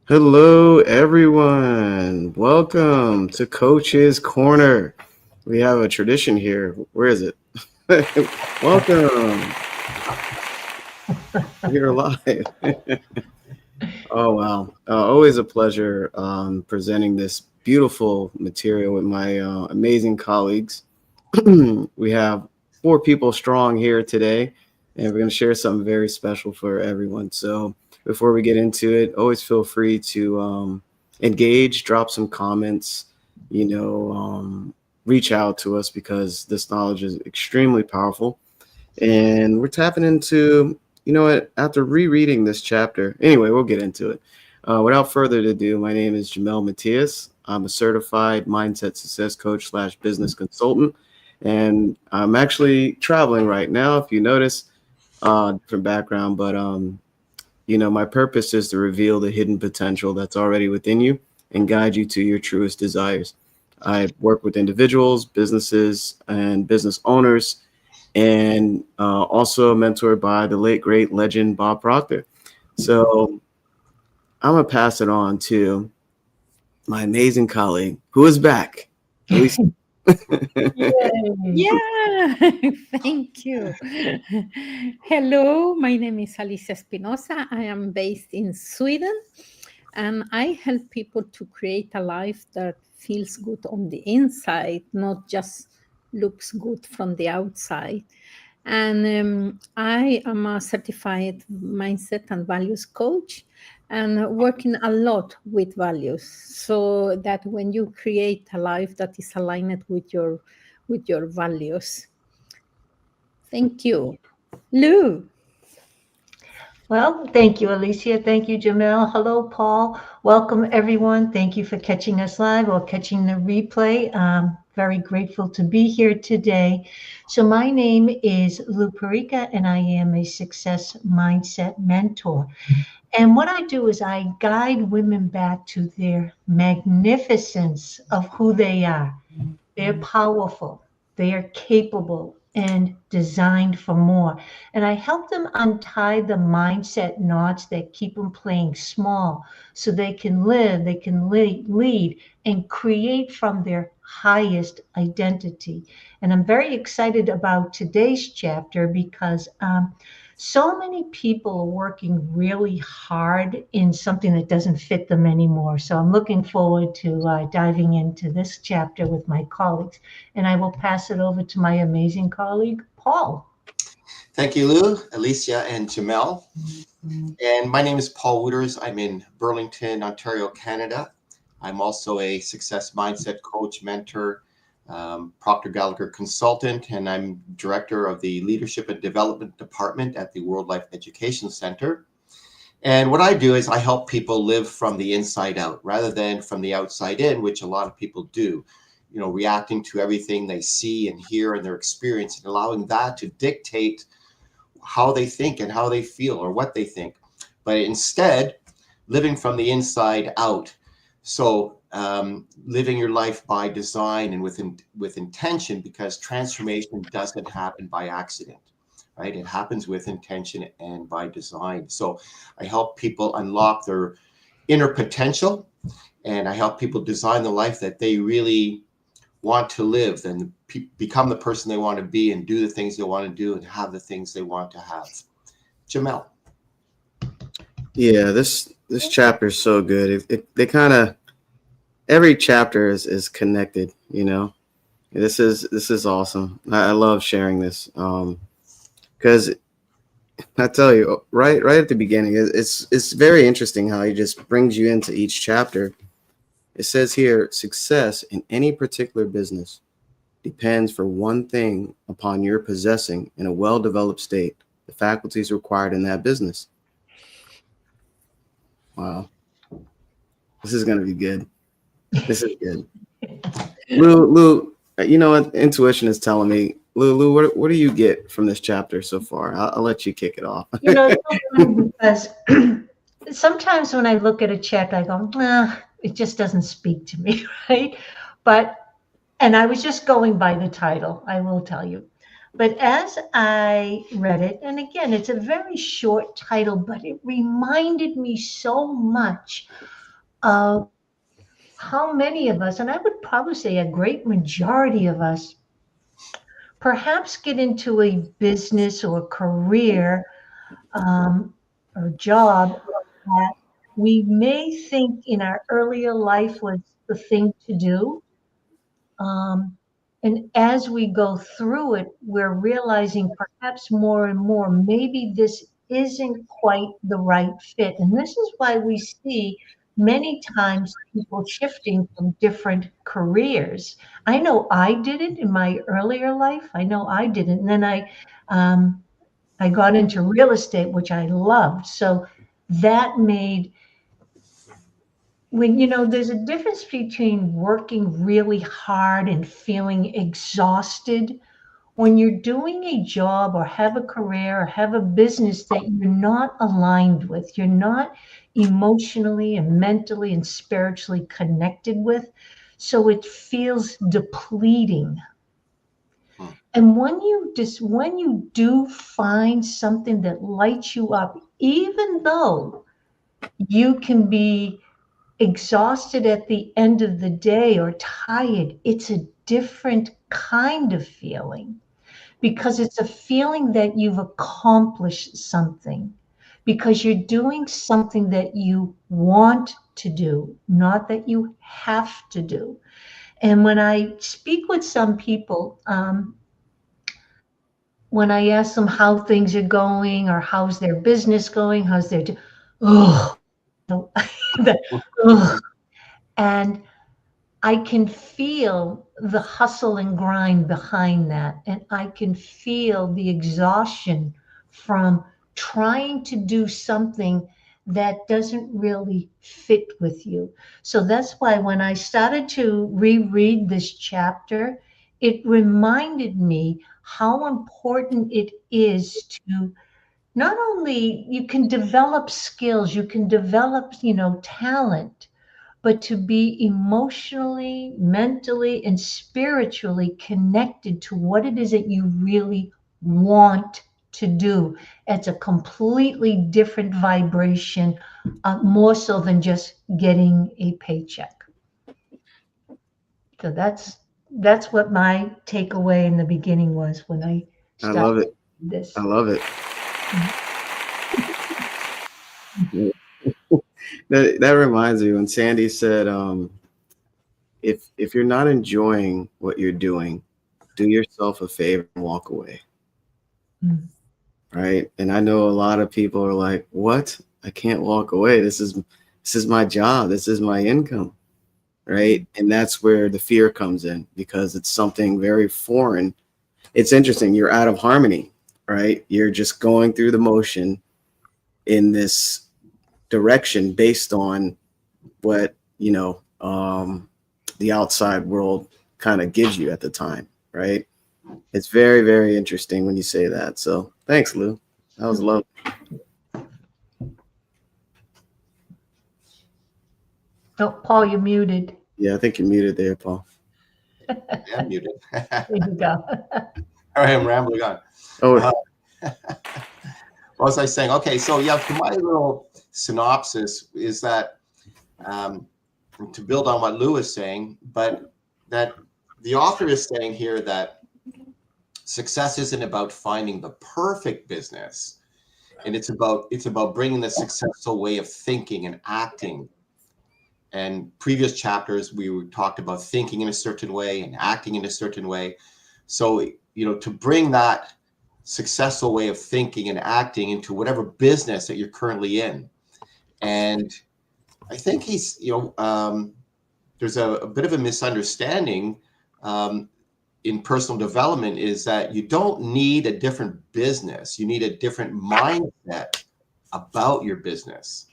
Hello, everyone. Welcome to Coach's Corner. We have a tradition here. Where is it? Welcome. You're live. Oh, wow. Always a pleasure presenting this beautiful material with my amazing colleagues. We have four people strong here today, and we're going to share something very special for everyone. So, before we get into it, always feel free to engage, drop some comments, you know, reach out to us because this knowledge is extremely powerful. And we're tapping into, you know what, after rereading this chapter, anyway, we'll get into it. Without further ado, my name is Jamel Matias. I'm a certified mindset success coach slash business consultant. And I'm actually traveling right now, if you notice, different background, but my purpose is to reveal the hidden potential that's already within you and guide you to your truest desires. I work with individuals, businesses, and business owners, and also mentored by the late great legend Bob Proctor. So I'm gonna pass it on to my amazing colleague who is back. Alicia. Yeah, thank you. Hello, my name is Alicia Espinosa. I am based in Sweden and I help people to create a life that feels good on the inside, not just looks good from the outside. And I am a certified mindset and values coach and working a lot with values so that when you create a life that is aligned with your values. Thank you. Lou. Well, thank you, Alicia. Thank you, Jamel. Hello, Paul. Welcome, everyone. Thank you for catching us live or catching the replay. Very grateful to be here today. So my name is Lou Perica, and I am a success mindset mentor. And what I do is I guide women back to their magnificence of who they are. They're powerful, they are capable, and designed for more. And I help them untie the mindset knots that keep them playing small so they can live, they can lead, and create from their highest identity. And I'm very excited about today's chapter because so many people are working really hard in something that doesn't fit them anymore. So I'm looking forward to diving into this chapter with my colleagues. And I will pass it over to my amazing colleague, Paul. Thank you, Lou, Alicia, and Jamel. And my name is Paul Wooters. I'm in Burlington, Ontario, Canada. I'm also a success mindset coach, mentor, Proctor Gallagher consultant, and I'm director of the Leadership and Development Department at the World Life Education Center. And what I do is I help people live from the inside out rather than from the outside in, which a lot of people do. Reacting to everything they see and hear and their experience and allowing that to dictate how they think and how they feel or what they think, but instead living from the inside out. So living your life by design and with intention, because transformation doesn't happen by accident, right? It happens with intention and by design. So I help people unlock their inner potential, and I help people design the life that they really want to live and become the person they want to be and do the things they want to do and have the things they want to have. Jamel. Yeah, this chapter is so good. They kind of every chapter is connected. This is awesome. I love sharing this because I tell you right at the beginning, it's very interesting how he just brings you into each chapter. It says here, success in any particular business depends for one thing upon your possessing in a well-developed state the faculties required in that business. Wow, this is gonna be good. This is good. Lou, you know what? Intuition is telling me, Lou, what do you get from this chapter so far? I'll let you kick it off. It's so funny because sometimes when I look at a check, I go, it just doesn't speak to me, right? And I was just going by the title, I will tell you. But as I read it, and again, it's a very short title, but it reminded me so much of how many of us, and I would probably say a great majority of us, perhaps get into a business or career or job that we may think in our earlier life was the thing to do. And as we go through it, we're realizing perhaps more and more, maybe this isn't quite the right fit. And this is why we see many times people shifting from different careers. I know I did it in my earlier life. I know I did it. And then I got into real estate, which I loved. So that made, when, there's a difference between working really hard and feeling exhausted. When you're doing a job or have a career or have a business that you're not aligned with, you're not emotionally and mentally and spiritually connected with, so it feels depleting. And when you do find something that lights you up, even though you can be exhausted at the end of the day or tired, it's a different kind of feeling, because it's a feeling that you've accomplished something, because you're doing something that you want to do, not that you have to do. And when I speak with some people, when I ask them how things are going or how's their business going, how's their, oh, ugh. And I can feel the hustle and grind behind that. And I can feel the exhaustion from trying to do something that doesn't really fit with you. So that's why when I started to reread this chapter, it reminded me how important it is to not only, you can develop skills, you can develop, talent, but to be emotionally, mentally, and spiritually connected to what it is that you really want to do. It's a completely different vibration, more so than just getting a paycheck. So that's what my takeaway in the beginning was when I started. I love it. This. I love it. That reminds me when Sandy said, if you're not enjoying what you're doing, do yourself a favor and walk away. Right? And I know a lot of people are like, what? I can't walk away. This is my job. This is my income. Right? And that's where the fear comes in, because it's something very foreign. It's interesting. You're out of harmony, right? You're just going through the motion in this direction based on what, the outside world kind of gives you at the time, right? It's very, very interesting when you say that. So thanks, Lou. That was lovely. Oh, Paul, you're muted. Yeah, I think you're muted there, Paul. Yeah, I'm muted. There you go. All right, I'm rambling on. Oh, What was I saying? Okay, so yeah, for my little synopsis is that to build on what Lou is saying, but that the author is saying here that success isn't about finding the perfect business, and it's about bringing the successful way of thinking and acting. And previous chapters we talked about thinking in a certain way and acting in a certain way. So to bring that successful way of thinking and acting into whatever business that you're currently in. And I think he's, there's a bit of a misunderstanding in personal development, is that you don't need a different business. You need a different mindset about your business.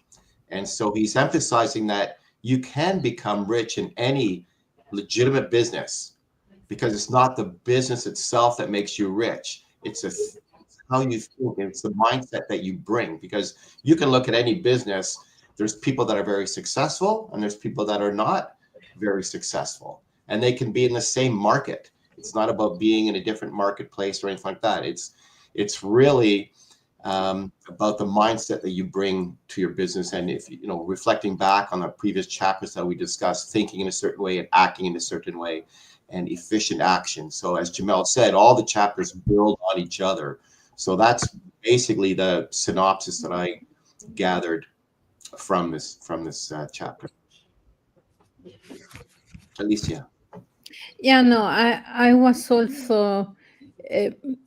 And so he's emphasizing that you can become rich in any legitimate business, because it's not the business itself that makes you rich. It's how you think. It's the mindset that you bring, because you can look at any business. There's people that are very successful and there's people that are not very successful, and they can be in the same market. It's not about being in a different marketplace or anything like that. It's really about the mindset that you bring to your business. And if, you know, reflecting back on the previous chapters that we discussed, thinking in a certain way and acting in a certain way and efficient action. So as Jamel said, all the chapters build on each other. So that's basically the synopsis that I gathered from this chapter. Alicia. Yeah, no, I was also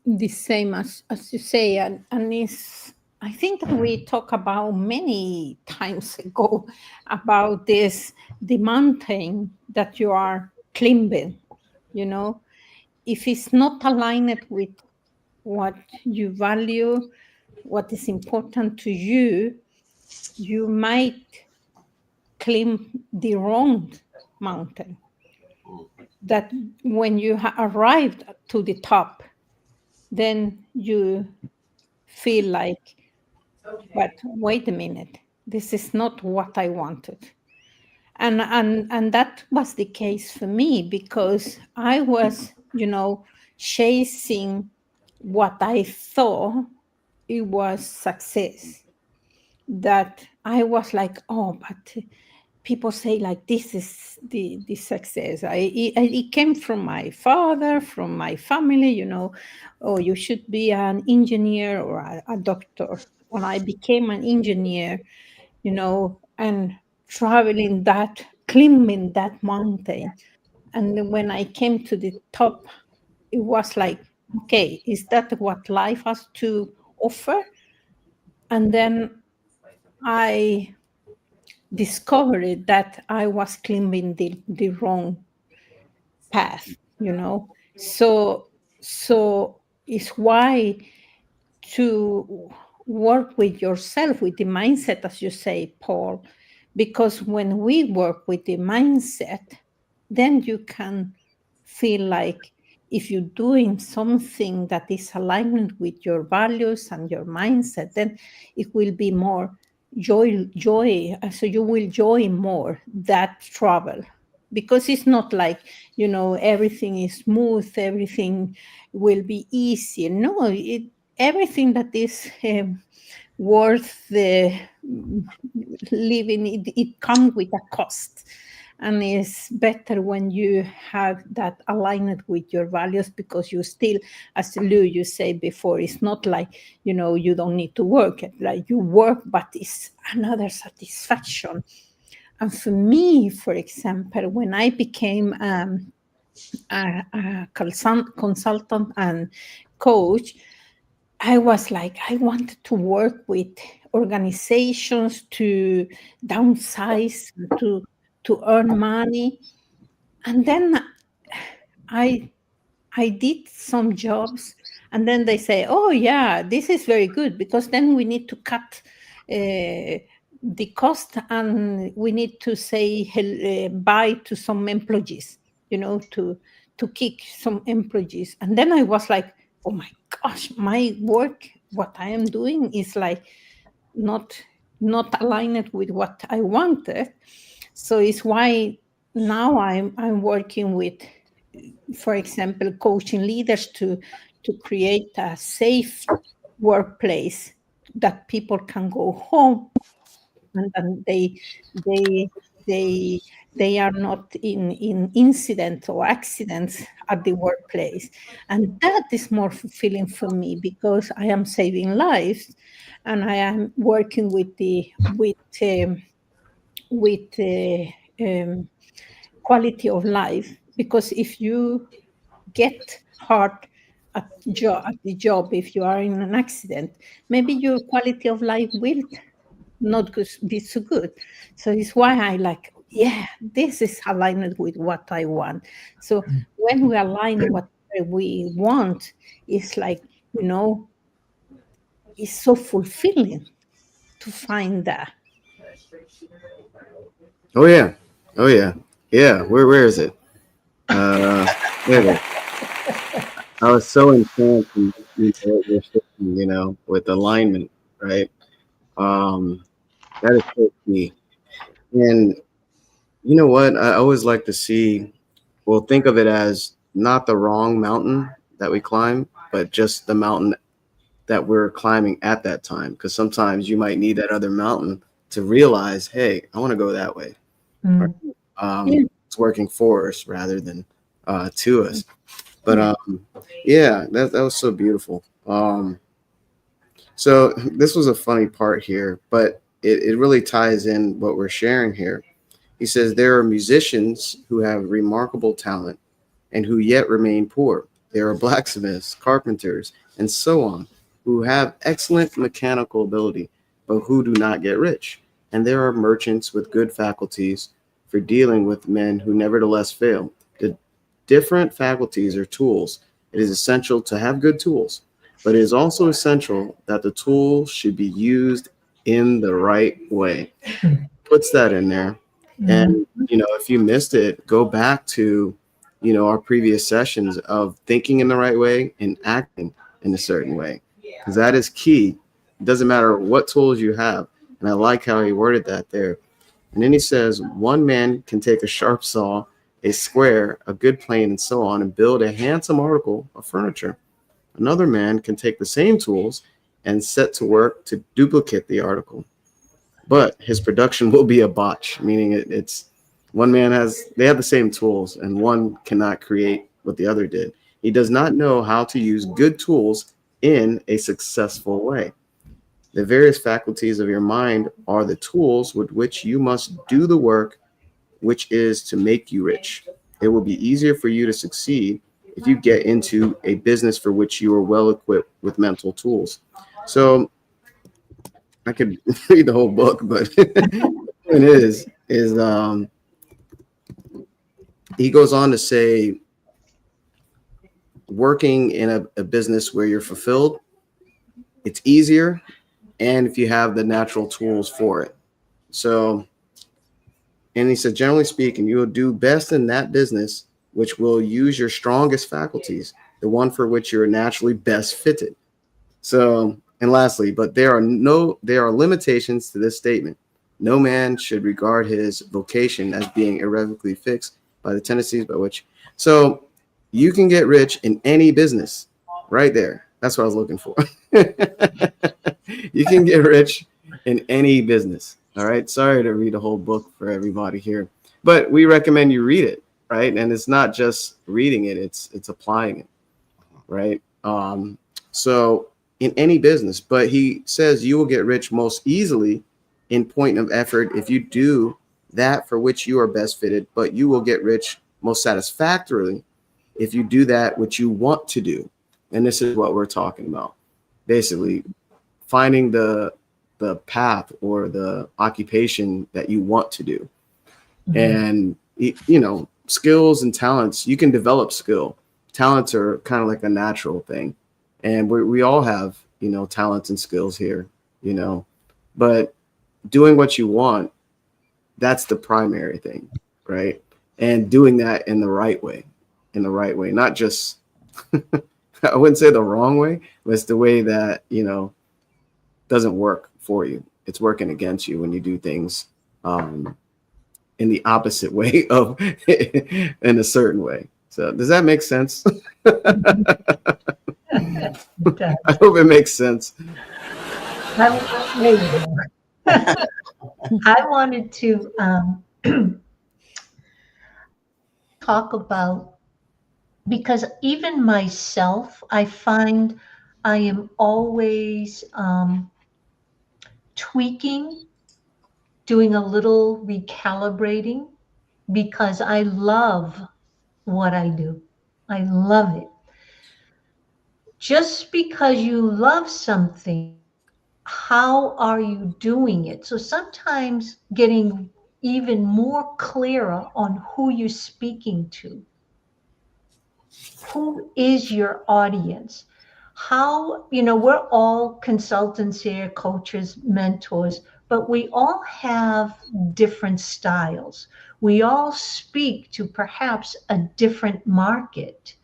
the same as you say, and it's, I think that we talked about many times ago about this, the mountain that you are climbing, you know, if it's not aligned with what you value, what is important to you, you might climb the wrong mountain. That when you arrived to the top, then you feel like, but wait a minute, this is not what I wanted. And that was the case for me, because I was, you know, chasing what I thought it was success. That I was like, oh, but people say like this is the success. It came from my father, from my family, you know, oh, you should be an engineer or a doctor. When I became an engineer, you know, and traveling that, climbing that mountain. And then when I came to the top, it was like, okay, is that what life has to offer? And then I discovered that I was climbing the wrong path, you know. So it's why to work with yourself, with the mindset, as you say, Paul, because when we work with the mindset, then you can feel like if you're doing something that is aligned with your values and your mindset, then it will be more joy. So you will enjoy more that travel, because it's not like, you know, everything is smooth, everything will be easy. No, everything that is worth the living, it comes with a cost. And it's better when you have that aligned with your values, because you still, as Lou, you said before, it's not like, you know, you don't need to work. Like you work, but it's another satisfaction. And for me, for example, when I became a consultant and coach, I was like, I wanted to work with organizations to downsize, to earn money. And then I did some jobs, and then they say, oh yeah, this is very good, because then we need to cut the cost, and we need to say bye to some employees, you know, to kick some employees. And then I was like, oh my gosh, my work, what I am doing is like not aligned with what I wanted. So it's why now I'm working with, for example, coaching leaders to create a safe workplace that people can go home, and then they are not in incidents or accidents at the workplace. And that is more fulfilling for me, because I am saving lives, and I am working with quality of life. Because if you get hurt at the job, if you are in an accident, maybe your quality of life will not be so good. So it's why I like, yeah, this is aligned with what I want. So when we align what we want, it's like, you know, it's so fulfilling to find that. Oh yeah. Oh yeah. Yeah. Where is it? There it is. I was so entranced in what you're saying, you know, with alignment, right? That is so key. And you know what? I always like to see, well, think of it as not the wrong mountain that we climb, but just the mountain that we're climbing at that time. Because sometimes you might need that other mountain to realize, hey, I want to go that way. Mm. Yeah. It's working for us rather than to us. But yeah, that was so beautiful. So this was a funny part here, but it really ties in what we're sharing here. He says there are musicians who have remarkable talent and who yet remain poor. There are blacksmiths, carpenters, and so on who have excellent mechanical ability, but who do not get rich. And there are merchants with good faculties for dealing with men who nevertheless fail. The different faculties or tools. It is essential to have good tools, but it is also essential that the tools should be used in the right way. Puts that in there. And, if you missed it, go back to, our previous sessions of thinking in the right way and acting in a certain way, because that is key. It doesn't matter what tools you have. And I like how he worded that there. And then he says, one man can take a sharp saw, a square, a good plane, and so on, and build a handsome article of furniture. Another man can take the same tools and set to work to duplicate the article. But his production will be a botch, meaning it's one man they have the same tools and one cannot create what the other did. He does not know how to use good tools in a successful way. The various faculties of your mind are the tools with which you must do the work, which is to make you rich. It will be easier for you to succeed if you get into a business for which you are well equipped with mental tools. So I could read the whole book, but it is he goes on to say, working in a business where you're fulfilled, it's easier, and if you have the natural tools for it. So, and he said, generally speaking, you will do best in that business which will use your strongest faculties, the one for which you're naturally best fitted. So, and lastly, but there are limitations to this statement. No man should regard his vocation as being irrevocably fixed by the tendencies by which. So you can get rich in any business right there. That's what I was looking for. You can get rich in any business. All right. Sorry to read a whole book for everybody here, but we recommend you read it. Right. And it's not just reading it, it's applying it. Right. So in any business, but he says you will get rich most easily in point of effort if you do that for which you are best fitted, but you will get rich most satisfactorily if you do that which you want to do. And this is what we're talking about. Basically, finding the path or the occupation that you want to do. And, skills and talents, you can develop skill. Talents are kind of like a natural thing. And we all have, talents and skills here, but doing what you want, that's the primary thing, right? And doing that in the right way, not just, I wouldn't say the wrong way, but it's the way that, doesn't work for you. It's working against you when you do things in the opposite way of in a certain way. So does that make sense? I hope it makes sense. I wanted to talk about, because even myself, I find I am always tweaking, doing a little recalibrating, because I love what I do. I love it. Just because you love something, how are you doing it? So sometimes getting even more clearer on who you're speaking to. Who is your audience? How, we're all consultants here, coaches, mentors, but we all have different styles. We all speak to perhaps a different market.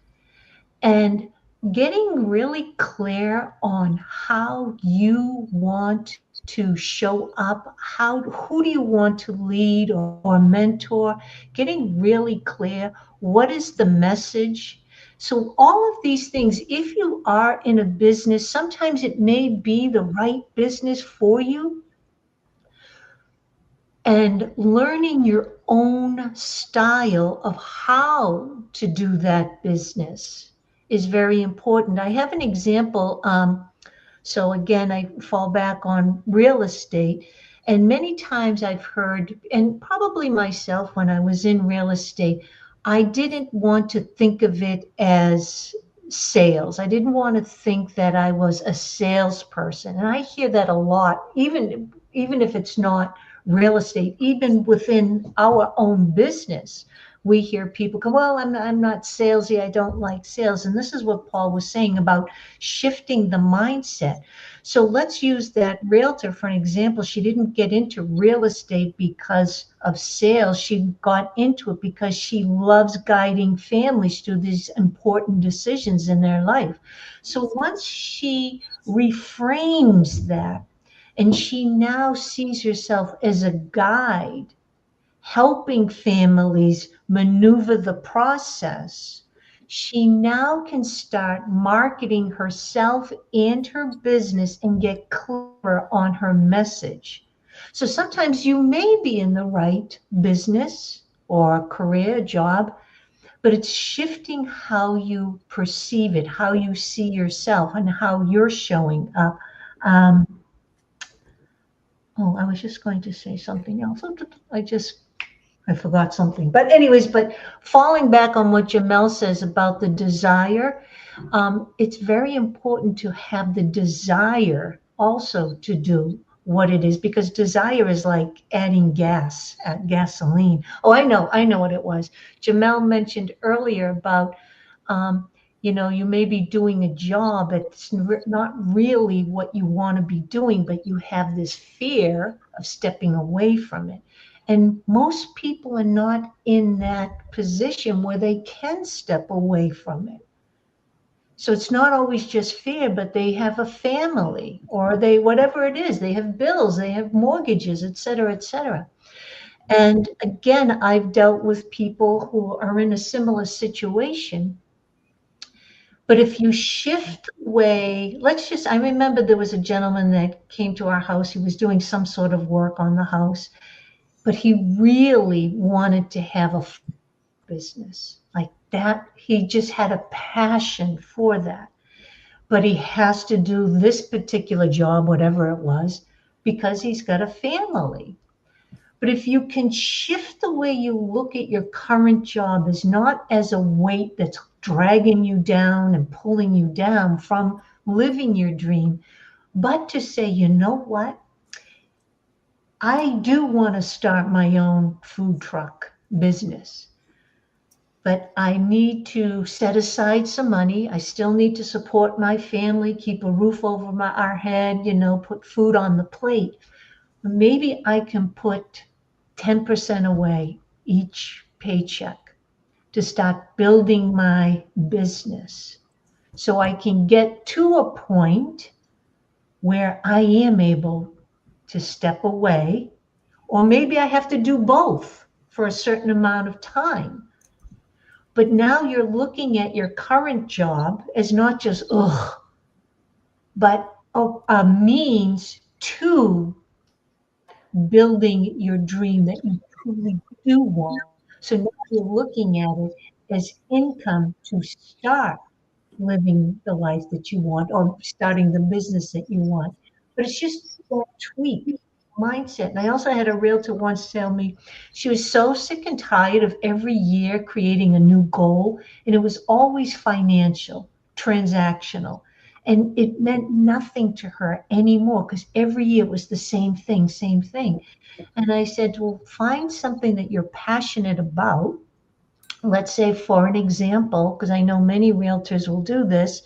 And getting really clear on how you want to show up, who do you want to lead or mentor, getting really clear, what is the message? So all of these things, if you are in a business, sometimes it may be the right business for you. And learning your own style of how to do that business is very important. I have an example. So again, I fall back on real estate. And many times I've heard, and probably myself when I was in real estate, I didn't want to think of it as sales. I didn't want to think that I was a salesperson. And I hear that a lot, even if it's not real estate, even within our own business. We hear people go, well, I'm not salesy. I don't like sales. And this is what Paul was saying about shifting the mindset. So let's use that realtor for an example. She didn't get into real estate because of sales. She got into it because she loves guiding families through these important decisions in their life. So once she reframes that, and she now sees herself as a guide, helping families maneuver the process, she now can start marketing herself and her business and get clearer on her message. So sometimes you may be in the right business or career job, but it's shifting how you perceive it, how you see yourself, and how you're showing up. Oh, I was just going to say something else. I forgot something. But anyways, but falling back on what Jamel says about the desire, it's very important to have the desire also to do what it is, because desire is like adding gasoline. Oh, I know what it was. Jamel mentioned earlier about, you may be doing a job that's not really what you want to be doing, but you have this fear of stepping away from it. And most people are not in that position where they can step away from it. So it's not always just fear, but they have a family, or whatever it is, they have bills, they have mortgages, et cetera, et cetera. And again, I've dealt with people who are in a similar situation. But if you shift away, I remember there was a gentleman that came to our house. He was doing some sort of work on the house, but he really wanted to have a business like that. He just had a passion for that. But he has to do this particular job, whatever it was, because he's got a family. But if you can shift the way you look at your current job as not as a weight that's dragging you down and pulling you down from living your dream, but to say, you know what? I do want to start my own food truck business, but I need to set aside some money. I still need to support my family, keep a roof over our head, put food on the plate. Maybe I can put 10% away each paycheck to start building my business so I can get to a point where I am able to step away, or maybe I have to do both for a certain amount of time. But now you're looking at your current job as not just, but a means to building your dream that you truly do want. So now you're looking at it as income to start living the life that you want, or starting the business that you want. But it's just that tweak mindset. And I also had a realtor once tell me she was so sick and tired of every year creating a new goal, and it was always financial, transactional. And it meant nothing to her anymore because every year was the same thing. And I said, well, find something that you're passionate about. Let's say, for an example, because I know many realtors will do this,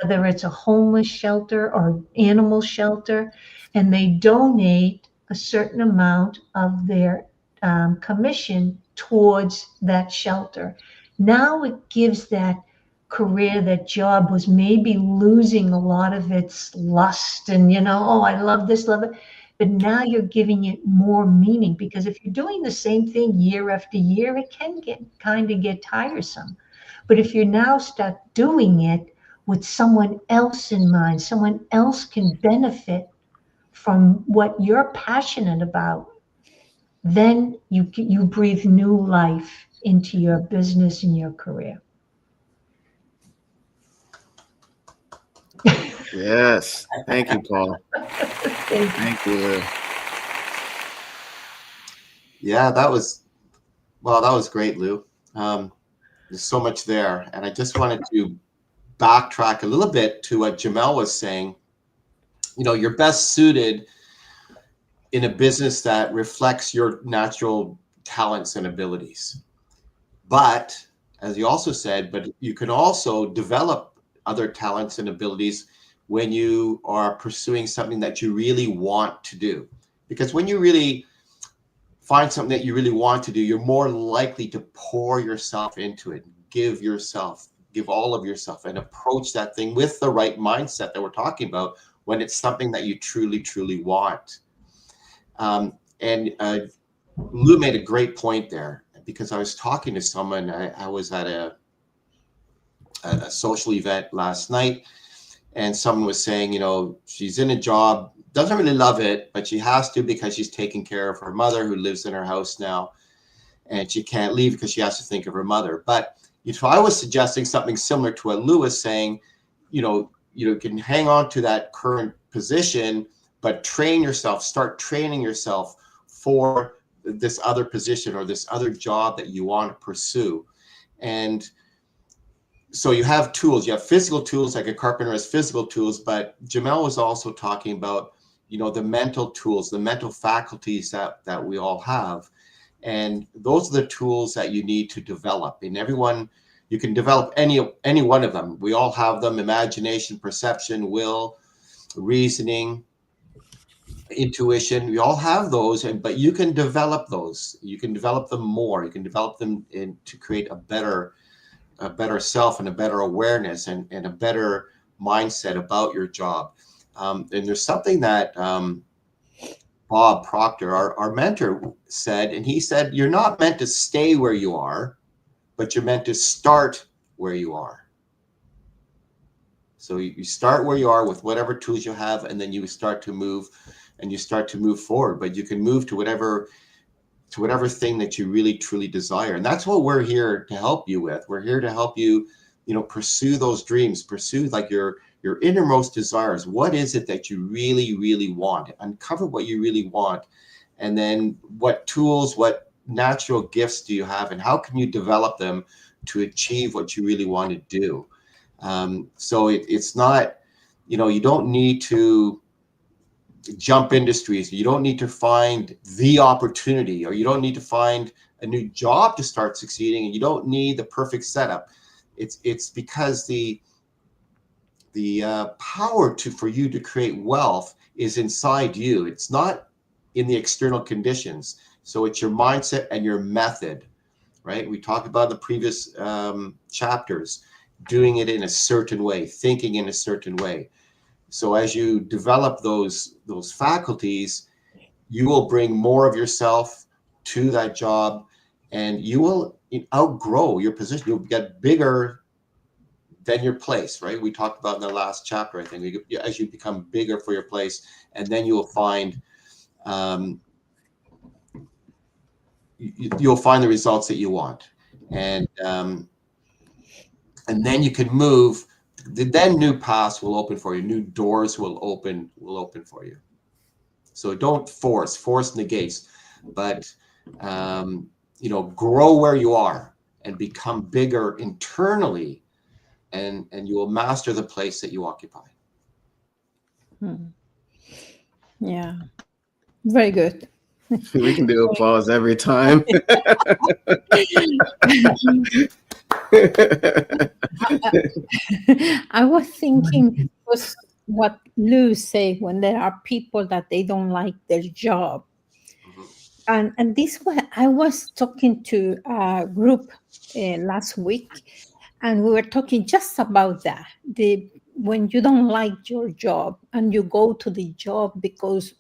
whether it's a homeless shelter or animal shelter, and they donate a certain amount of their commission towards that shelter. Now it gives that career, that job was maybe losing a lot of its lust and, I love this, love it. But now you're giving it more meaning, because if you're doing the same thing year after year, it can get tiresome. But if you now start doing it with someone else in mind, someone else can benefit from what you're passionate about, then you breathe new life into your business and your career. Yes. Thank you, Paul. Thank you. Thank you, Lou. Yeah, that was great, Lou. There's so much there, and I just wanted to backtrack a little bit to what Jamel was saying. You're best suited in a business that reflects your natural talents and abilities. But as you also said, but you can also develop other talents and abilities when you are pursuing something that you really want to do. Because when you really find something that you really want to do, you're more likely to pour yourself into it, give all of yourself, and approach that thing with the right mindset that we're talking about when it's something that you truly, truly want. And Lou made a great point there, because I was talking to someone. I was at a social event last night, and someone was saying, she's in a job, doesn't really love it, but she has to because she's taking care of her mother who lives in her house now, and she can't leave because she has to think of her mother. But if I was suggesting something similar to what Lou was saying, you can hang on to that current position, but start training yourself for this other position or this other job that you want to pursue. And so you have tools, you have physical tools, like a carpenter has physical tools, but Jamel was also talking about, the mental tools, the mental faculties that we all have. And those are the tools that you need to develop. And everyone, you can develop any one of them. We all have them: imagination, perception, will, reasoning, intuition. We all have those, but you can develop those. You can develop them more. You can develop them to create a better self and a better awareness and a better mindset about your job. And there's something that Bob Proctor, our mentor, said, and he said, you're not meant to stay where you are, but you're meant to start where you are. So you start where you are with whatever tools you have, and then you start to move forward. But you can move to whatever thing that you really truly desire. And that's what we're here to help you with. We're here to help you, pursue those dreams, pursue like your innermost desires. What is it that you really, really want? Uncover what you really want. And then what tools, what natural gifts do you have, and how can you develop them to achieve what you really want to do? So it's not, you don't need to jump industries. You don't need to find the opportunity, or you don't need to find a new job to start succeeding, and you don't need the perfect setup. It's because the power for you to create wealth is inside you. It's not in the external conditions. So it's your mindset and your method, right? We talked about in the previous chapters, doing it in a certain way, thinking in a certain way. So as you develop those faculties, you will bring more of yourself to that job, and you will outgrow your position. You'll get bigger than your place, right? We talked about in the last chapter, I think, as you become bigger for your place, and then you'll find you'll find the results that you want, and then you can move. Then new paths will open for you. New doors will open for you. So don't force. Force negates, but grow where you are and become bigger internally, and you will master the place that you occupy. Yeah, very good. We can do applause every time. I was thinking was what Lou said, when there are people that they don't like their job. And this was, I was talking to a group last week, and we were talking just about that. When you don't like your job and you go to the job because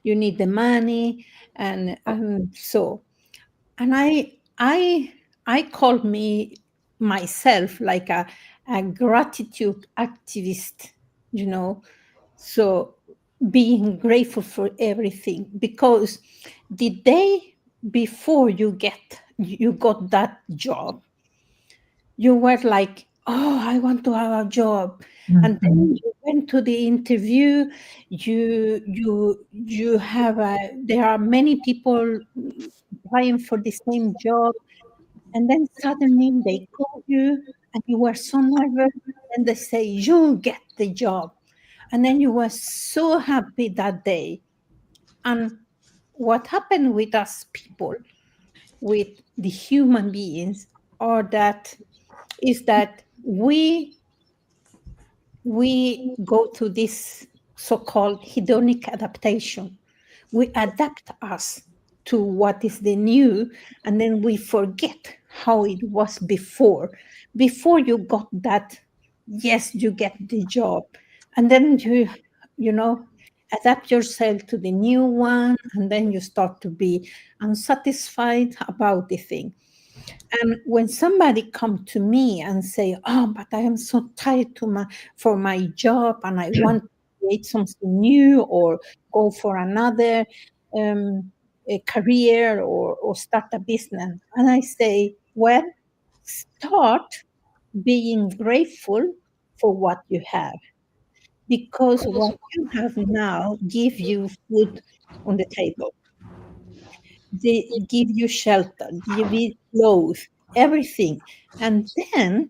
you need the money, and I called me myself like a gratitude activist, so being grateful for everything, because the day before you got that job, you were like, oh, I want to have a job. And then you went to the interview. You have there are many people applying for the same job, and then suddenly they call you, and you were so nervous, and they say you get the job, and then you were so happy that day. And what happened with us people, with the human beings, or that is that we go to this so-called hedonic adaptation. We adapt us to what is the new, and then we forget how it was before. Before you got that, yes, you get the job, and then you know adapt yourself to the new one, and then you start to be unsatisfied about the thing. And when somebody come to me and say, oh, but I am so tired for my job, and I want to create something new, or go for another a career, or start a business. And I say, well, start being grateful for what you have, because what you have now give you food on the table. They give you shelter, give you clothes, everything. And then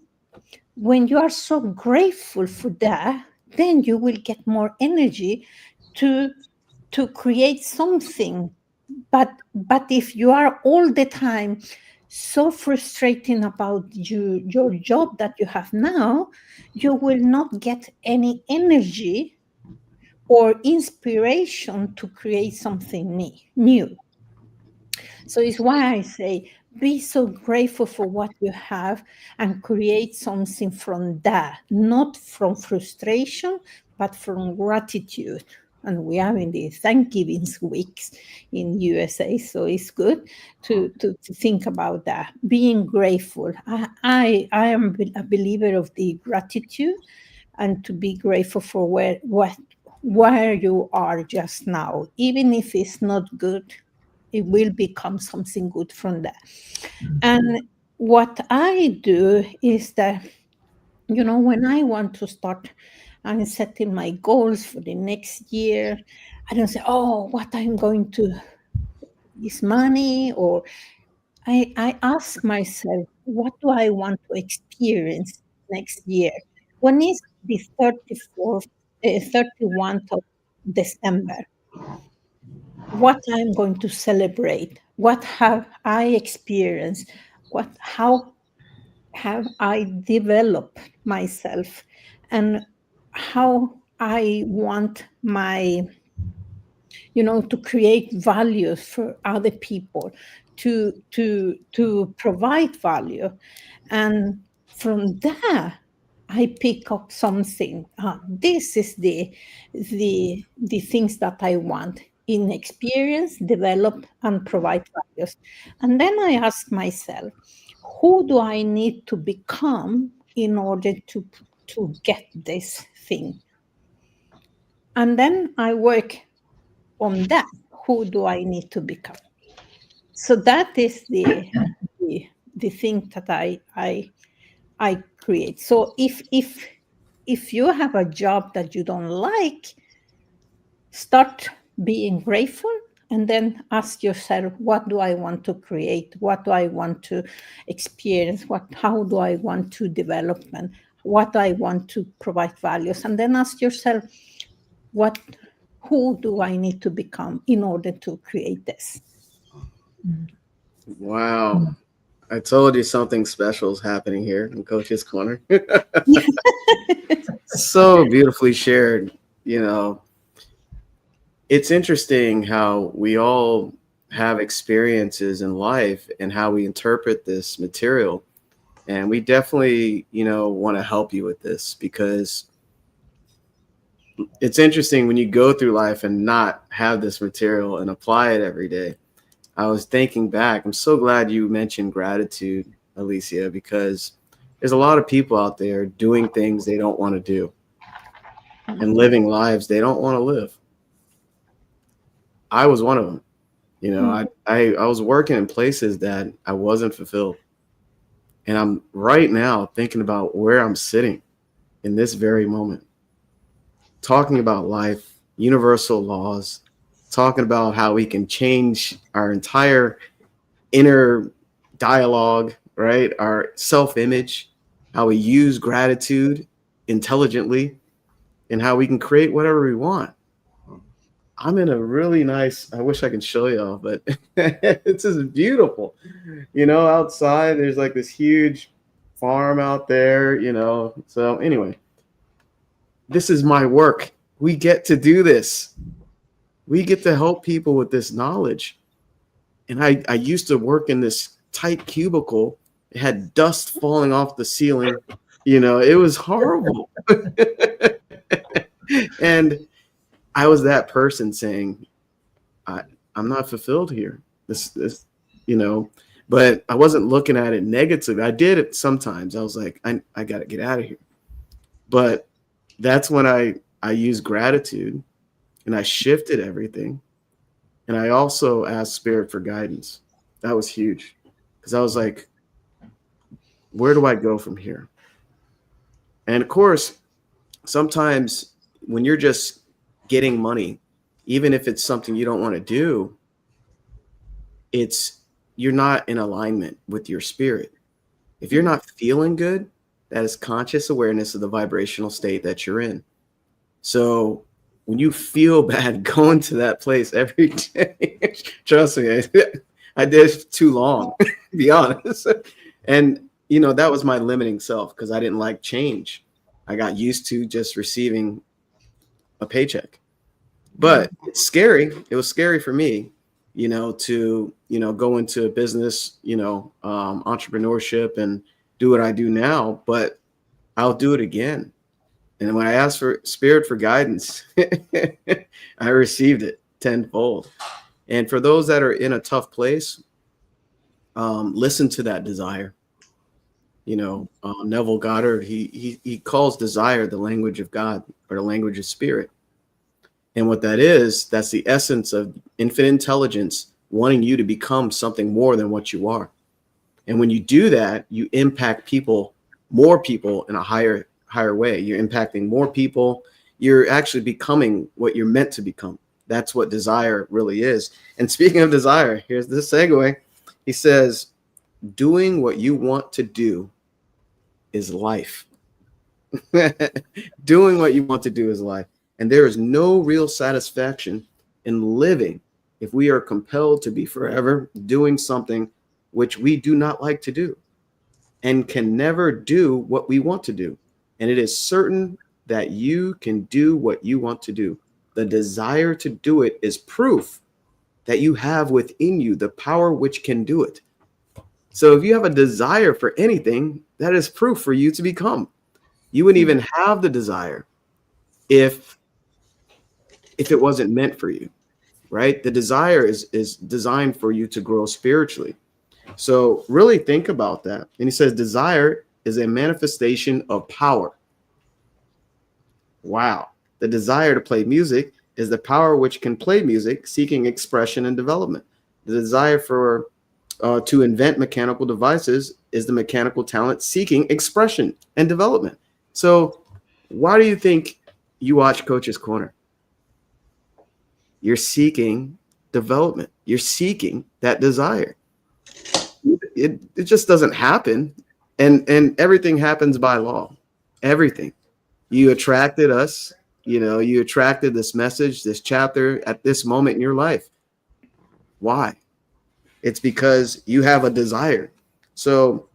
when you are so grateful for that, then you will get more energy to create something. But if you are all the time so frustrating about your job that you have now, you will not get any energy or inspiration to create something new. So it's why I say, be so grateful for what you have and create something from that, not from frustration, but from gratitude. And we are in the Thanksgiving weeks in USA, so it's good to think about that. Being grateful. I am a believer of the gratitude, and to be grateful for where you are just now, even if it's not good. It will become something good from that. And what I do is that, when I want to start and setting my goals for the next year, I don't say, oh, what I'm going to this money, or I ask myself, what do I want to experience next year? When is the 31st of December? What I'm going to celebrate? What have I experienced? How have I developed myself? And how I want to create values for other people, to provide value. And from there, I pick up something. This is the things that I want in experience, develop, and provide values. And then I ask myself, who do I need to become in order to get this thing? And then I work on that. Who do I need to become? So that is the thing that I create. So if you have a job that you don't like, start being grateful, and then ask yourself, what do I want to create? What do I want to experience? How do I want to develop? And what I want to provide values? And then ask yourself, who do I need to become in order to create this? Wow. I told you something special is happening here in Coach's Corner. So beautifully shared. It's interesting how we all have experiences in life and how we interpret this material. And we definitely, want to help you with this, because it's interesting when you go through life and not have this material and apply it every day. I was thinking back, I'm so glad you mentioned gratitude, Alicia, because there's a lot of people out there doing things they don't want to do and living lives they don't want to live. I was one of them. You know, I was working in places that I wasn't fulfilled. And I'm right now thinking about where I'm sitting in this very moment, talking about life, universal laws, talking about how we can change our entire inner dialogue, right? Our self-image, how we use gratitude intelligently, and how we can create whatever we want. I'm in a really nice, I wish I could show y'all, but it's just beautiful. You know, outside there's like this huge farm out there, you know. So anyway, this is my work. We get to do this. We get to help people with this knowledge. And I used to work in this tight cubicle. It had dust falling off the ceiling. You know, it was horrible. And I was that person saying, I'm not fulfilled here. This, you know, but I wasn't looking at it negatively. I did it sometimes. I was like, I got to get out of here. But that's when I used gratitude and I shifted everything. And I also asked Spirit for guidance. That was huge because I was like, where do I go from here? And of course, sometimes when you're just getting money, even if it's something you don't want to do, you're not in alignment with your spirit. If you're not feeling good, that is conscious awareness of the vibrational state that you're in. So when you feel bad going to that place every day, trust me, I did it too long, to be honest. And, you know, that was my limiting self because I didn't like change. I got used to just receiving a paycheck. But it's scary. It was scary for me, you know, to, you know, go into business, you know, entrepreneurship and do what I do now, but I'll do it again. And when I asked for Spirit for guidance, I received it tenfold. And for those that are in a tough place, listen to that desire. You know, Neville Goddard, he calls desire the language of God or the language of spirit. And what that is, that's the essence of infinite intelligence wanting you to become something more than what you are. And when you do that, you impact people, more people in a higher way. You're impacting more people. You're actually becoming what you're meant to become. That's what desire really is. And speaking of desire, here's the segue. He says, doing what you want to do is life. Doing what you want to do is life. And there is no real satisfaction in living if we are compelled to be forever doing something which we do not like to do and can never do what we want to do. And it is certain that you can do what you want to do. The desire to do it is proof that you have within you the power which can do it. So if you have a desire for anything, that is proof for you to become. You wouldn't even have the desire if it wasn't meant for you, right? The desire is designed for you to grow spiritually. So really think about that. And he says desire is a manifestation of power. Wow. The desire to play music is the power which can play music, seeking expression and development. The desire for to invent mechanical devices is the mechanical talent seeking expression and development. So why do you think you watch Coach's Corner? You're seeking development. You're seeking that desire. It just doesn't happen. And everything happens by law. Everything. You attracted us, you know, you attracted this message, this chapter at this moment in your life. Why? It's because you have a desire. So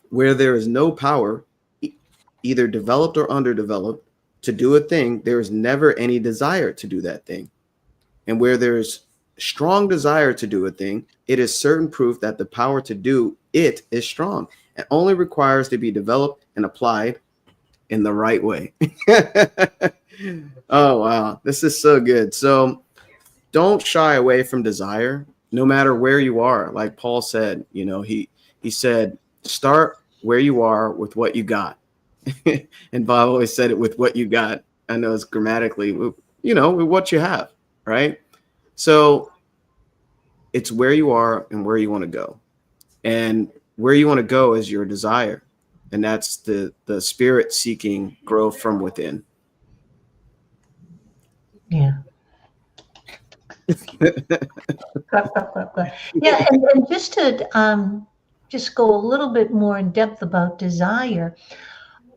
where there is no power, either developed or underdeveloped, to do a thing, there is never any desire to do that thing. And where there's strong desire to do a thing, it is certain proof that the power to do it is strong. It only requires to be developed and applied in the right way. Oh, wow. This is so good. So don't shy away from desire, no matter where you are. Like Paul said, you know, he said, start where you are with what you got. And Bob always said it, with what you got. I know it's grammatically, with what you have, right? So it's where you are and where you want to go. And where you want to go is your desire. And that's the spirit seeking growth from within. Yeah. Yeah, and just to just go a little bit more in depth about desire,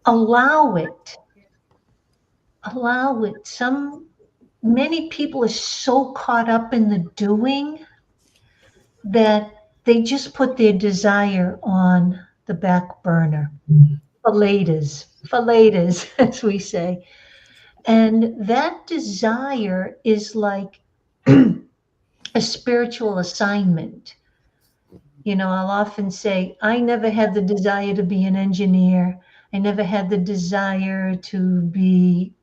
allow it. Allow it. Many people are so caught up in the doing that they just put their desire on the back burner. For later, as we say. And that desire is like a spiritual assignment. I'll often say, I never had the desire to be an engineer. I never had the desire to be,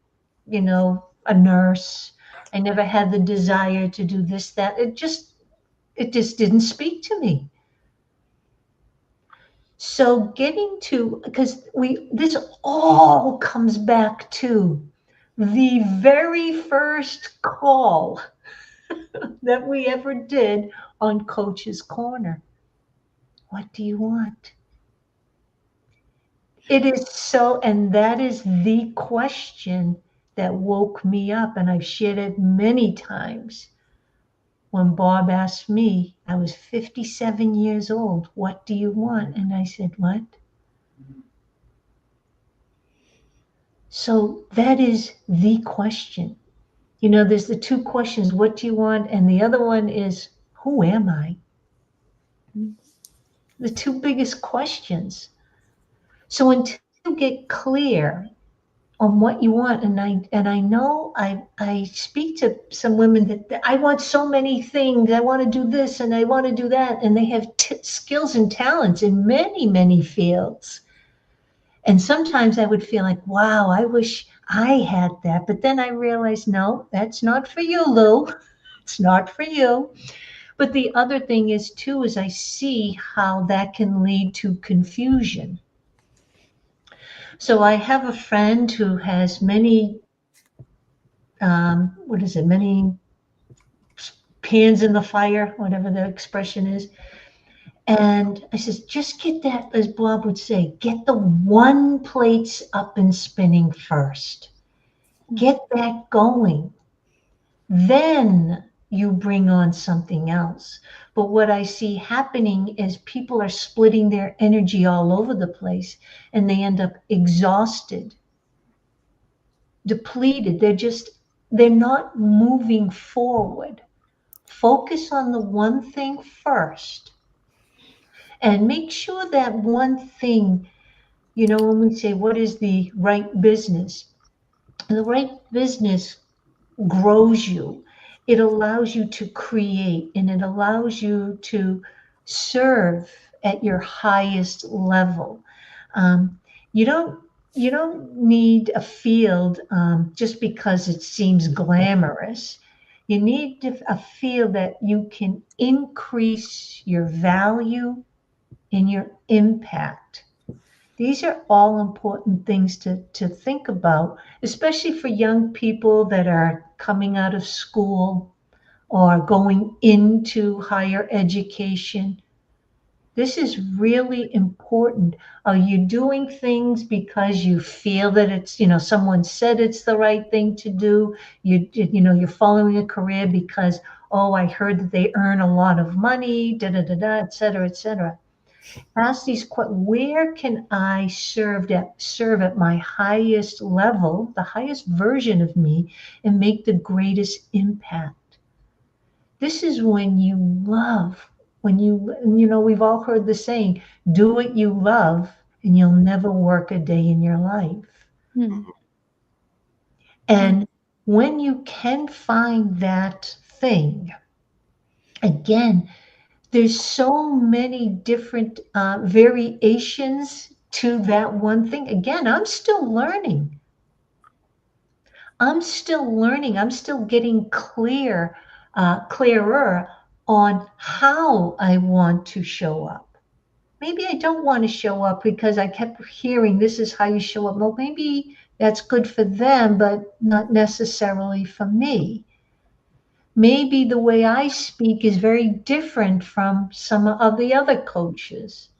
a nurse. I never had the desire to do this, that. It just didn't speak to me. So because this all comes back to the very first call that we ever did on Coach's Corner. What do you want? It is so, and that is the question that woke me up. And I've shared it many times. When Bob asked me, I was 57 years old, what do you want? And I said, what? So that is the question. There's the two questions, what do you want? And the other one is, who am I? The two biggest questions. So until you get clear on what you want, and I know I speak to some women that I want so many things. I want to do this and I want to do that, and they have skills and talents in many, many fields. And sometimes I would feel like, wow, I wish I had that. But then I realized, no, that's not for you, Lou. It's not for you. But the other thing is, too, is I see how that can lead to confusion. So I have a friend who has many, many pans in the fire, whatever the expression is. And I says, just get that, as Bob would say, get the one plates up and spinning first. Get that going. Then you bring on something else. But what I see happening is people are splitting their energy all over the place, and they end up exhausted, depleted. They're not moving forward. Focus on the one thing first. And make sure that one thing, when we say, what is the right business? The right business grows you. It allows you to create, and it allows you to serve at your highest level. You don't need a field just because it seems glamorous. You need a field that you can increase your value and your impact. These are all important things to think about, especially for young people that are coming out of school or going into higher education. This is really important. Are you doing things because you feel that it's, someone said it's the right thing to do? You're following a career because, oh, I heard that they earn a lot of money, et cetera, et cetera. Ask these questions. Where can I serve at my highest level, the highest version of me, and make the greatest impact? This is when you love. We've all heard the saying, do what you love and you'll never work a day in your life. And when you can find that thing, again, there's so many different variations to that one thing. Again, I'm still learning. I'm still getting clearer on how I want to show up. maybe I don't want to show up because I kept hearing this is how you show up. Well, maybe that's good for them, but not necessarily for me. Maybe the way I speak is very different from some of the other coaches.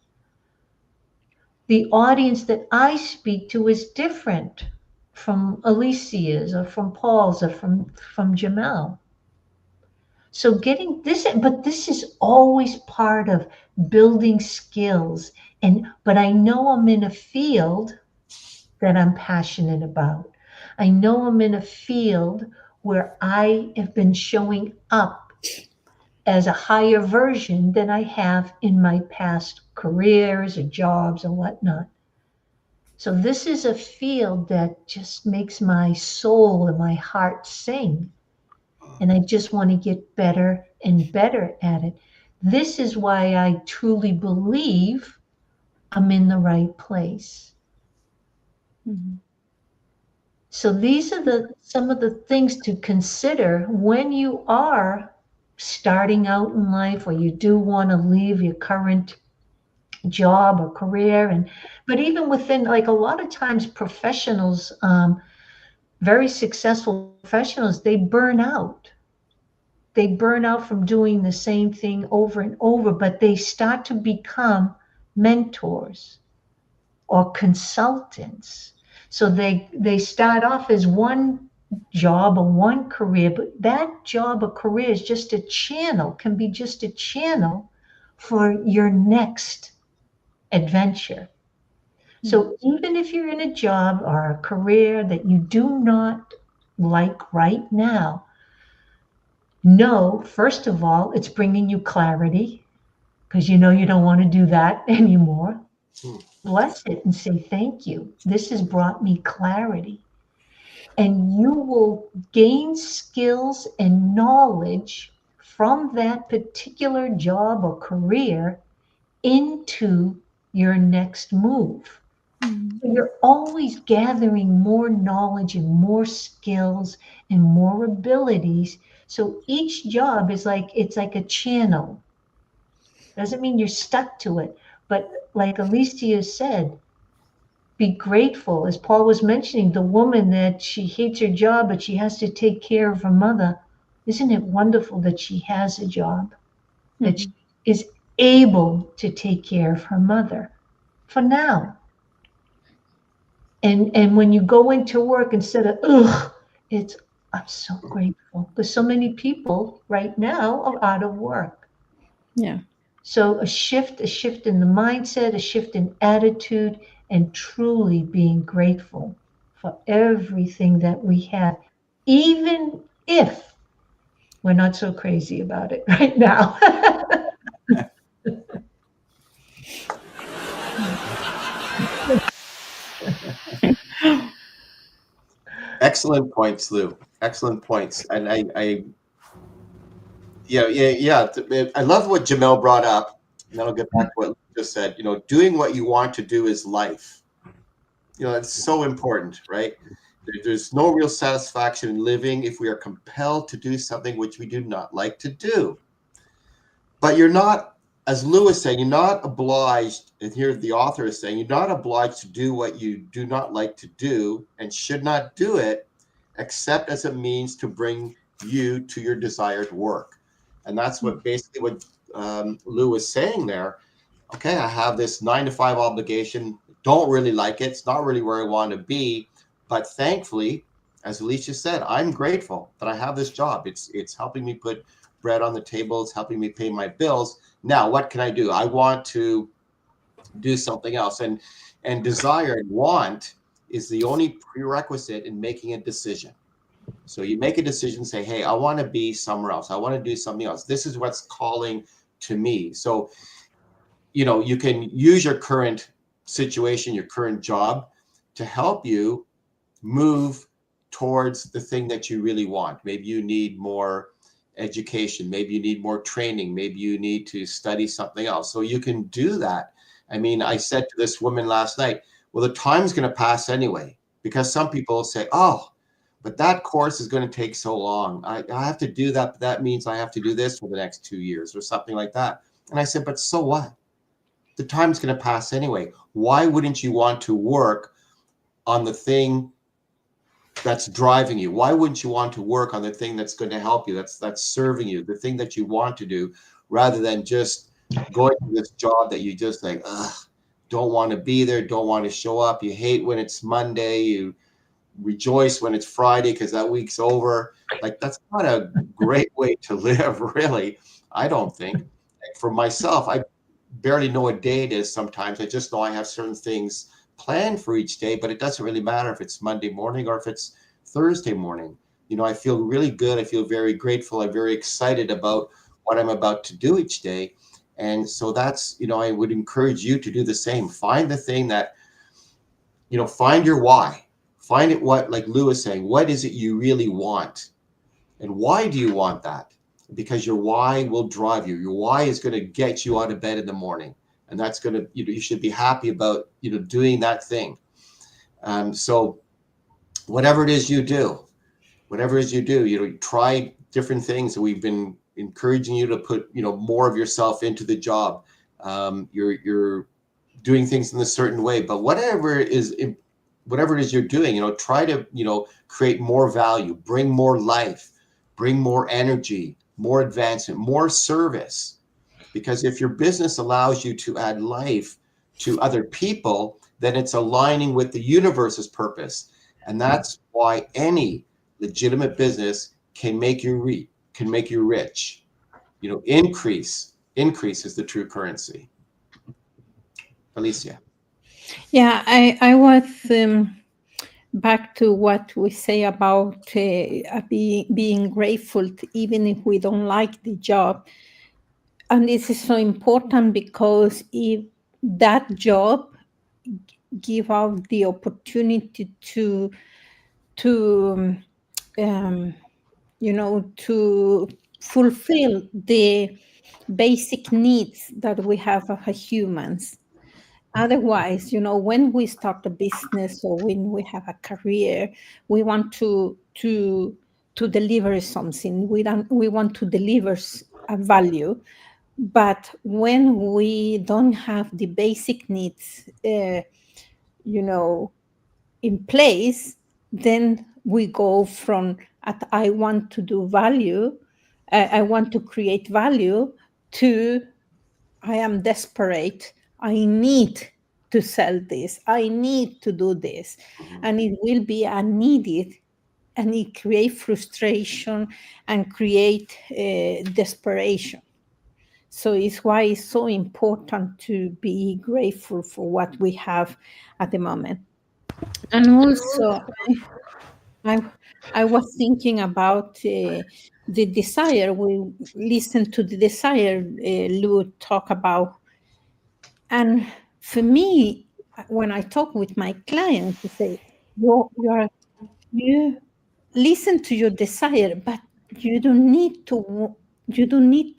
The audience that I speak to is different from Alicia's or from Paul's or from Jamel. So getting this, but this is always part of building skills. But I know I'm in a field that I'm passionate about. I know I'm in a field where I have been showing up as a higher version than I have in my past careers or jobs or whatnot. So this is a field that just makes my soul and my heart sing. And I just want to get better and better at it. This is why I truly believe I'm in the right place. Mhm. So these are some of the things to consider when you are starting out in life, or you do want to leave your current job or career. But even within, like, a lot of times professionals, very successful professionals, they burn out. They burn out from doing the same thing over and over, but they start to become mentors or consultants. So they start off as one job or one career, but that job or career is just a channel, can be just a channel for your next adventure. So even if you're in a job or a career that you do not like right now, know, first of all, it's bringing you clarity, because you know you don't want to do that anymore. Bless it and say, thank you. This has brought me clarity. And you will gain skills and knowledge from that particular job or career into your next move. Mhm. So you're always gathering more knowledge and more skills and more abilities. So each job is like, it's like a channel. Doesn't mean you're stuck to it. But like Alicia said, be grateful. As Paul was mentioning, the woman that she hates her job, but she has to take care of her mother. Isn't it wonderful that she has a job, that she is able to take care of her mother for now? And when you go into work, instead of, ugh, it's, I'm so grateful. Because so many people right now are out of work. Yeah. So a shift in the mindset, a shift in attitude, and truly being grateful for everything that we have, even if we're not so crazy about it right now. Excellent points, Lou. Excellent points. And I I love what Jamel brought up. And then I'll get back to what Lou just said. You know, doing what you want to do is life. You know, it's so important, right? There's no real satisfaction in living if we are compelled to do something which we do not like to do. But you're not, as Lou is saying, you're not obliged, and here the author is saying, you're not obliged to do what you do not like to do and should not do it, except as a means to bring you to your desired work. And that's what basically what Lou is saying there. Okay, I have this 9 to 5 obligation, don't really like it, it's not really where I want to be, but thankfully, as Alicia said, I'm grateful that I have this job. It's helping me put bread on the table, it's helping me pay my bills. Now, what can I do? I want to do something else. And desire and want is the only prerequisite in making a decision. So you make a decision, say, hey, I want to be somewhere else. I want to do something else. This is what's calling to me. So, you know, you can use your current situation, your current job to help you move towards the thing that you really want. Maybe you need more education. Maybe you need more training. Maybe you need to study something else. So you can do that. I mean, I said to this woman last night, well, the time's going to pass anyway, because some people say, oh, but that course is going to take so long. I have to do that. But that means I have to do this for the next 2 years or something like that. And I said, but so what? the time's going to pass anyway. Why wouldn't you want to work on the thing that's driving you? Why wouldn't you want to work on the thing that's going to help you, that's serving you, the thing that you want to do, rather than just going to this job that you just like, don't want to be there, don't want to show up. You hate when it's Monday, you rejoice when it's Friday because that week's over. Like, that's not a great way to live, really. I don't think. Like, for myself, I barely know what day it is sometimes. I just know I have certain things planned for each day, but it doesn't really matter if it's Monday morning or if it's Thursday morning. You know, I feel really good. I feel very grateful. I'm very excited about what I'm about to do each day. And so that's, you know, I would encourage you to do the same. Find the thing that, you know, find your why. Find it, what, like Lou was saying, what is it you really want? And why do you want that? Because your why will drive you. Your why is going to get you out of bed in the morning. And that's going to, you know, you should be happy about, you know, doing that thing. So whatever it is you do, you know, try different things. We've been encouraging you to put, you know, more of yourself into the job. You're doing things in a certain way, but whatever it is you're doing, you know, try to, you know, create more value, bring more life, bring more energy, more advancement, more service. Because if your business allows you to add life to other people, then it's aligning with the universe's purpose. And that's why any legitimate business can make you rich. You know, increase is the true currency. Alicia. Yeah, I was back to what we say about being grateful, even if we don't like the job. And this is so important because if that job give out the opportunity to you know, to fulfill the basic needs that we have as humans. Otherwise, you know, when we start a business or when we have a career, we want to deliver something. We want to deliver a value. But when we don't have the basic needs, you know, in place, then we go from I want to do value, I want to create value, to I am desperate, I need to sell this, I need to do this. And it will be a needed, and it create frustration and create desperation. So it's why it's so important to be grateful for what we have at the moment. And also, I was thinking about the desire. We listened to the desire Lou talk about. And for me, when I talk with my clients, they say, you listen to your desire, but you don't need to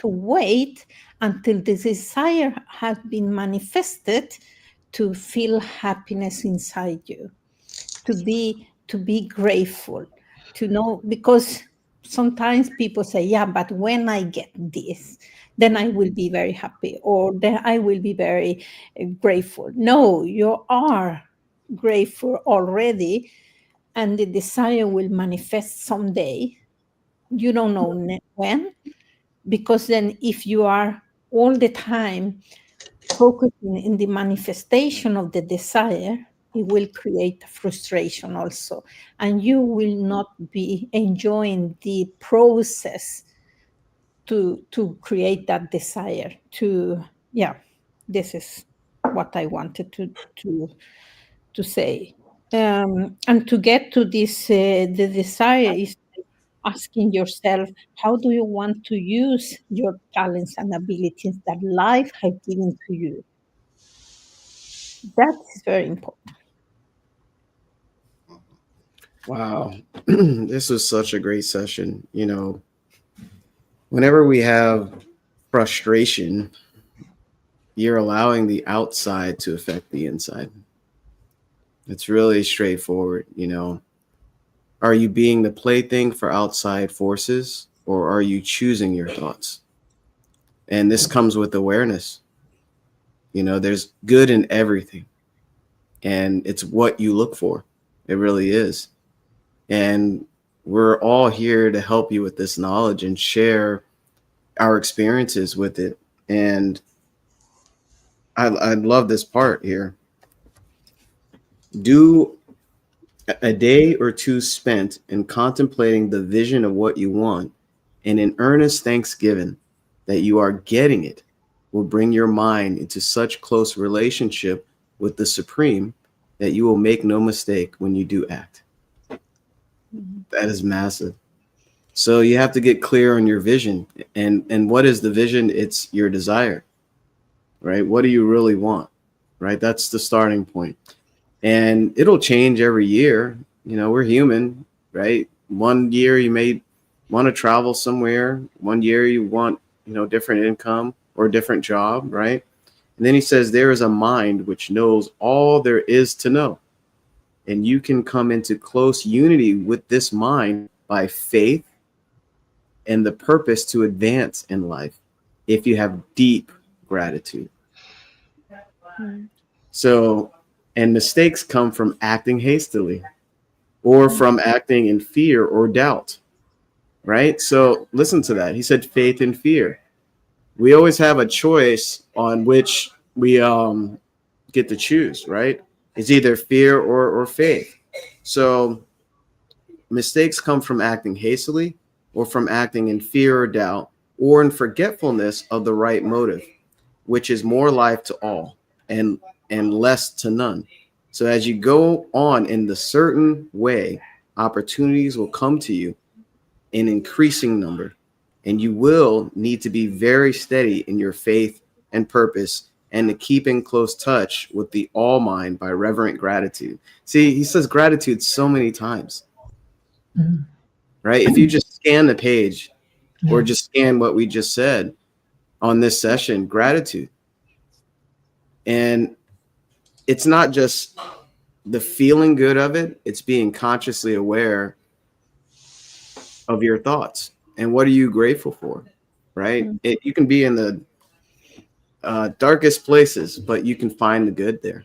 wait until the desire has been manifested to feel happiness inside you, to be grateful, to know, because sometimes people say, yeah, but when I get this, then I will be very happy, or then I will be very grateful. No, you are grateful already, and the desire will manifest someday. You don't know when, because then if you are all the time focusing in the manifestation of the desire, it will create frustration also, and you will not be enjoying the process to create that desire. This is what I wanted to say. And to get to this, the desire is asking yourself, how do you want to use your talents and abilities that life has given to you? That is very important. Wow. This was such a great session. You know, whenever we have frustration, you're allowing the outside to affect the inside. It's really straightforward. You know, are you being the plaything for outside forces, or are you choosing your thoughts? And this comes with awareness. You know, there's good in everything, and it's what you look for. It really is. And we're all here to help you with this knowledge and share our experiences with it. And I love this part here. Do a day or two spent in contemplating the vision of what you want and in earnest thanksgiving that you are getting it will bring your mind into such close relationship with the Supreme that you will make no mistake when you do act. That is massive. So you have to get clear on your vision. And what is the vision? It's your desire, right? What do you really want, right? That's the starting point. And it'll change every year. You know, we're human, right? One year you may want to travel somewhere. One year you want, you know, different income or a different job, right? And then he says, there is a mind which knows all there is to know. And you can come into close unity with this mind by faith and the purpose to advance in life if you have deep gratitude. So, and mistakes come from acting hastily or from acting in fear or doubt, right? So listen to that. He said faith and fear. We always have a choice on which we get to choose, right? It's either fear or faith. So mistakes come from acting hastily or from acting in fear or doubt or in forgetfulness of the right motive, which is more life to all and less to none. So as you go on in the certain way, opportunities will come to you in increasing number, and you will need to be very steady in your faith and purpose and to keep in close touch with the all mind by reverent gratitude. See, he says gratitude so many times, right? If you just scan the page or just scan what we just said on this session, gratitude. And it's not just the feeling good of it, it's being consciously aware of your thoughts and what are you grateful for, right? You can be in the darkest places, but you can find the good there.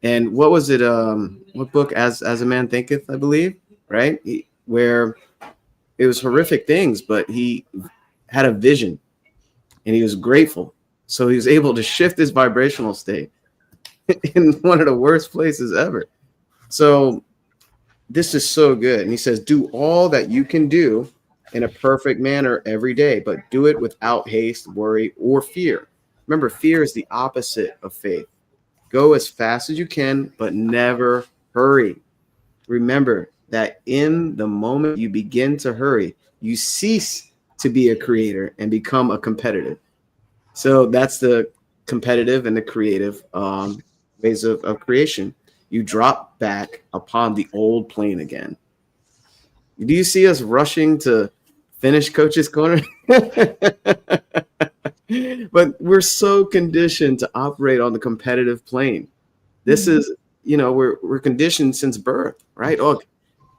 And what was it? What book? As a Man Thinketh, I believe, right? Where it was horrific things, but he had a vision and he was grateful. So he was able to shift his vibrational state in one of the worst places ever. So this is so good. And he says, do all that you can do in a perfect manner every day, but do it without haste, worry, or fear. Remember, fear is the opposite of faith. Go as fast as you can, but never hurry. Remember that in the moment you begin to hurry, you cease to be a creator and become a competitive. So that's the competitive and the creative ways of creation. You drop back upon the old plane again. Do you see us rushing to finish Coach's Corner? But we're so conditioned to operate on the competitive plane. This is, you know, we're conditioned since birth, right? Oh,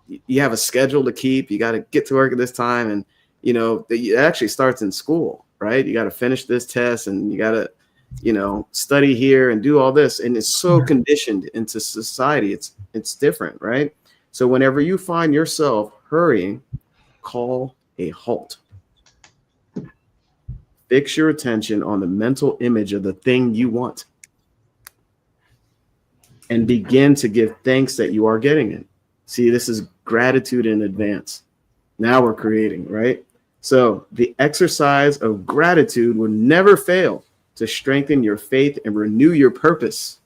you have a schedule to keep. You got to get to work at this time. And, you know, it actually starts in school, right? You got to finish this test and you got to, you know, study here and do all this. And it's so conditioned into society. It's different, right? So whenever you find yourself hurrying, call a halt. Fix your attention on the mental image of the thing you want and begin to give thanks that you are getting it. See, this is gratitude in advance. Now we're creating, right? So the exercise of gratitude will never fail to strengthen your faith and renew your purpose.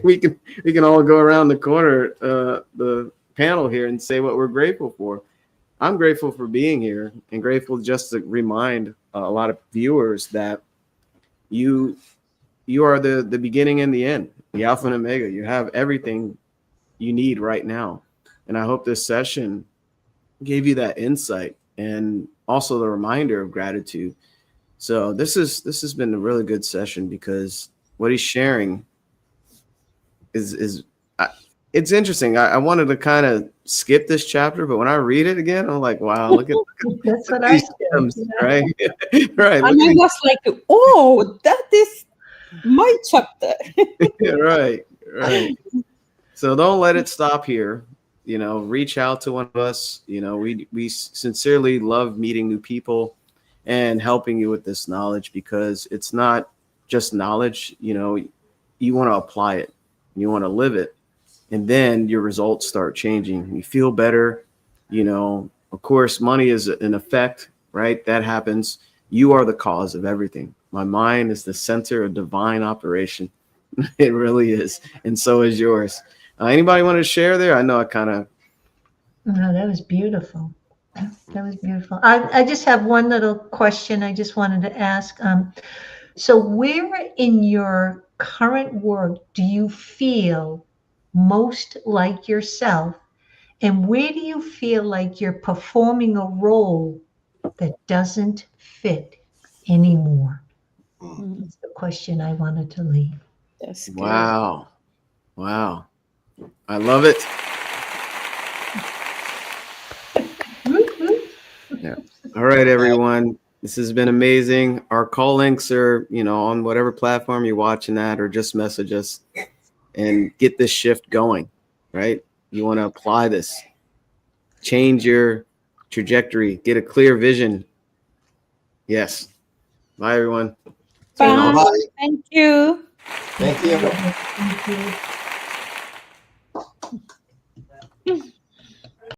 we can all go around the corner, the panel here, and say what we're grateful for. I'm grateful for being here and grateful just to remind a lot of viewers that you are the beginning and the end, the Alpha and Omega. You have everything you need right now. And I hope this session gave you that insight and also the reminder of gratitude. So this has been a really good session because what he's sharing is it's interesting. I wanted to kind of skip this chapter, but when I read it again, I'm like, wow, look at That's what I these said. gems, Yeah. right? Right. And I was like, oh, that is my chapter. Right. So don't let it stop here. You know, reach out to one of us. You know, we sincerely love meeting new people and helping you with this knowledge, because it's not just knowledge. You know, you want to apply it, you want to live it, and then your results start changing. You feel better. You know, of course, money is an effect, right? That happens. You are the cause of everything. My mind is the center of divine operation. It really is. And so is yours. Anybody want to share there? I know I kind of. No, that was beautiful. That was beautiful. I just have one little question I just wanted to ask. So where in your current work do you feel most like yourself? And where do you feel like you're performing a role that doesn't fit anymore? That's the question I wanted to leave. That's good. Wow. I love it. Yeah. All right, everyone. This has been amazing. Our call links are, you know, on whatever platform you're watching that, or just message us and get this shift going, right? You want to apply this, change your trajectory, get a clear vision. Yes. Bye, everyone. Bye. Bye. Thank you. Thank you. Thank you.